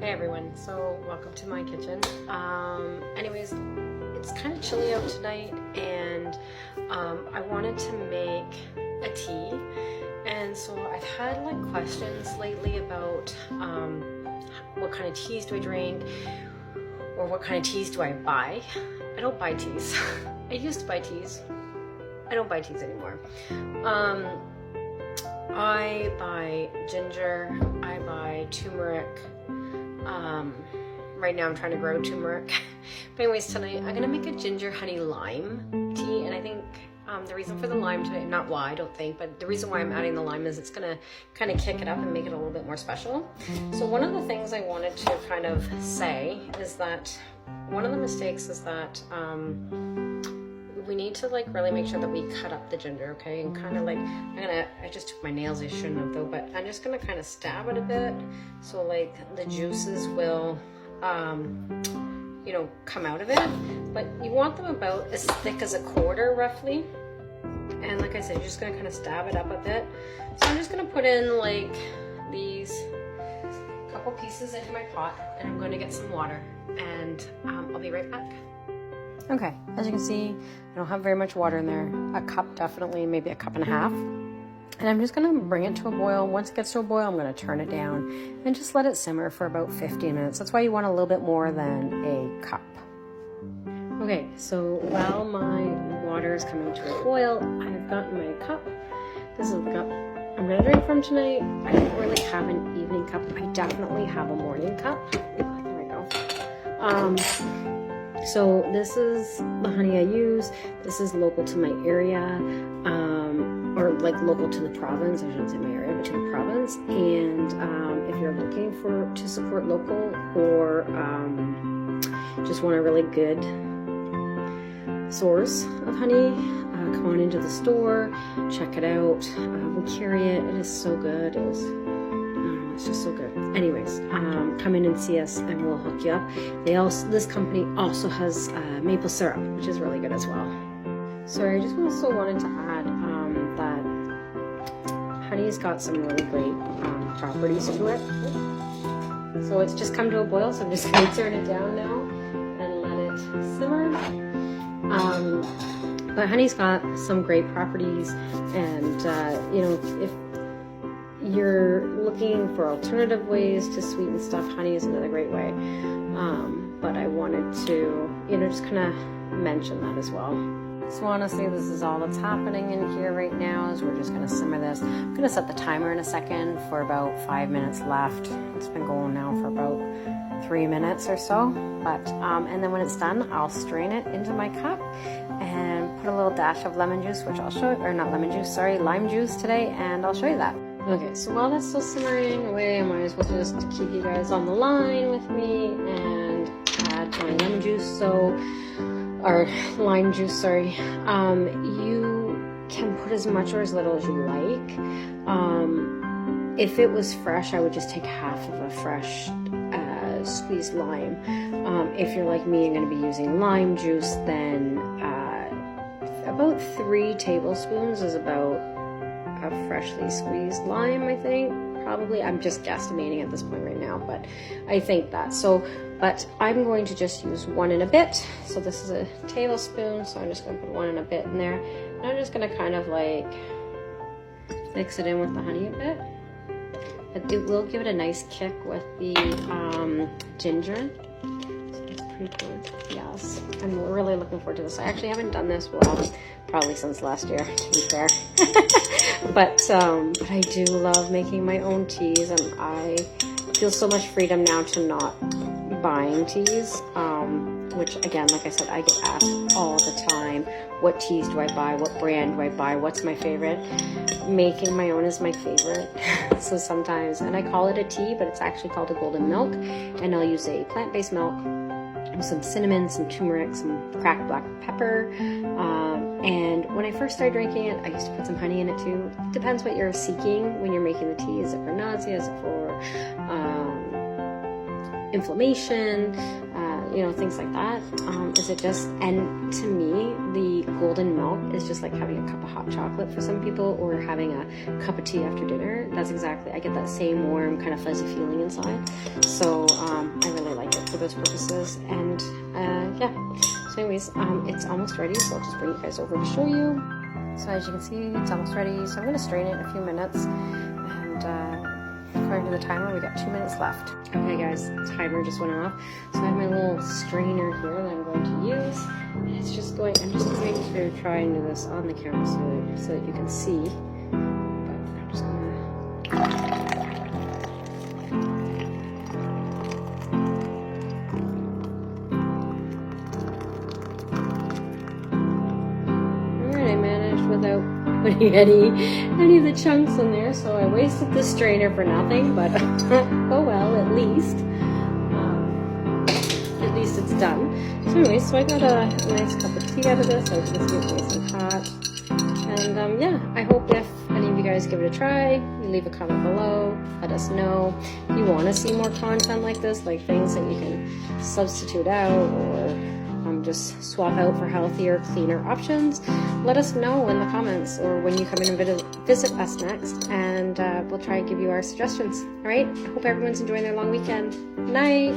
Hey everyone, so welcome to my kitchen. Anyways, it's kind of chilly out tonight and I wanted to make a tea, and so I've had like questions lately about what kind of teas do I drink or what kind of teas do I buy. I don't buy teas. I used to buy teas. I don't buy teas anymore. I buy ginger, I buy turmeric. Right now I'm trying to grow turmeric. But anyways, tonight I'm gonna make a ginger honey lime tea, and I think the reason for the lime today, not why, I don't think, but the reason why I'm adding the lime is it's gonna kind of kick it up and make it a little bit more special. So one of the things I wanted to kind of say is that one of the mistakes is that we need to like really make sure that we cut up the ginger, okay? And kind of like, I just took my nails, I shouldn't have though, but I'm just gonna kind of stab it a bit so like the juices will, you know, come out of it. But you want them about as thick as a quarter roughly. And like I said, you're just gonna kind of stab it up a bit. So I'm just gonna put in like these couple pieces into my pot, and I'm gonna get some water, and I'll be right back. Okay, as you can see, I don't have very much water in there. A cup definitely, maybe a cup and a half. And I'm just gonna bring it to a boil. Once it gets to a boil, I'm gonna turn it down and just let it simmer for about 15 minutes. That's why you want a little bit more than a cup. Okay, so while my water is coming to a boil, I've gotten my cup. This is the cup I'm gonna drink from tonight. I don't really have an evening cup. I definitely have a morning cup. Oh, there we go. So this is the honey I use. This is local to my area, or like local to the province. I shouldn't say my area, but to the province. And if you're looking to support local, or just want a really good source of honey, come on into the store, check it out. We carry it. It is so good. It's just so good. Anyways, come in and see us and we'll hook you up. This company also has maple syrup, which is really good as well. So I just also wanted to add that honey's got some really great properties to it. So it's just come to a boil, so I'm just going to turn it down now and let it simmer. But honey's got some great properties, and you know, if you're looking for alternative ways to sweeten stuff, honey is another great way. But I wanted to, you know, just kind of mention that as well. So honestly, this is all that's happening in here right now, is we're just going to simmer this. I'm going to set the timer in a second for about 5 minutes left. It's been going now for about 3 minutes or so. But and then when it's done, I'll strain it into my cup and put a little dash of lemon juice, which I'll show you, or not lemon juice, sorry, lime juice today, and I'll show you that. Okay, so while that's still simmering away, I might as well just keep you guys on the line with me and add my lemon juice, or lime juice, sorry. You can put as much or as little as you like. If it was fresh, I would just take half of a fresh squeezed lime. If you're like me and going to be using lime juice, then about 3 tablespoons is about a freshly squeezed lime, I think. Probably, I'm just guesstimating at this point right now, but I think that. So, but I'm going to just use 1 and a bit. So this is a tablespoon, so I'm just going to put 1 and a bit in there. And I'm just going to kind of like mix it in with the honey a bit. It will give it a nice kick with the ginger. So it's pretty good. Yes, I'm really looking forward to this. I actually haven't done this, well, probably since last year, to be fair. But I do love making my own teas, and I feel so much freedom now to not buying teas, which again, like I said, I get asked all the time, what teas do I buy, what brand do I buy, what's my favorite? Making my own is my favorite. So sometimes, and I call it a tea, but it's actually called a golden milk, and I'll use a plant-based milk, some cinnamon, some turmeric, some cracked black pepper, and when I first started drinking it, I used to put some honey in it too. Depends what you're seeking when you're making the tea. Is it for nausea? Is it for inflammation? You know, things like that. Is it just, and to me, the golden milk is just like having a cup of hot chocolate for some people, or having a cup of tea after dinner. That's exactly, I get that same warm kind of fuzzy feeling inside. So for those purposes. And yeah, so anyways, it's almost ready, so I'll just bring you guys over to show you. So as you can see, it's almost ready, so I'm going to strain it in a few minutes, and according to the timer, we got 2 minutes left. Okay guys, the timer just went off, so I have my little strainer here that I'm going to use, and it's just going, I'm just going to try and do this on the camera so that you can see, but I'm just going to without putting any of the chunks in there, so I wasted the strainer for nothing, but oh well, at least it's done. So anyway, so I got a nice cup of tea out of this, so you can see it's nice and hot. And yeah, I hope if any of you guys give it a try, you leave a comment below, let us know if you want to see more content like this, like things that you can substitute out or just swap out for healthier, cleaner options. Let us know in the comments or when you come in and visit us next, and we'll try and give you our suggestions. All right, I hope everyone's enjoying their long weekend. Night.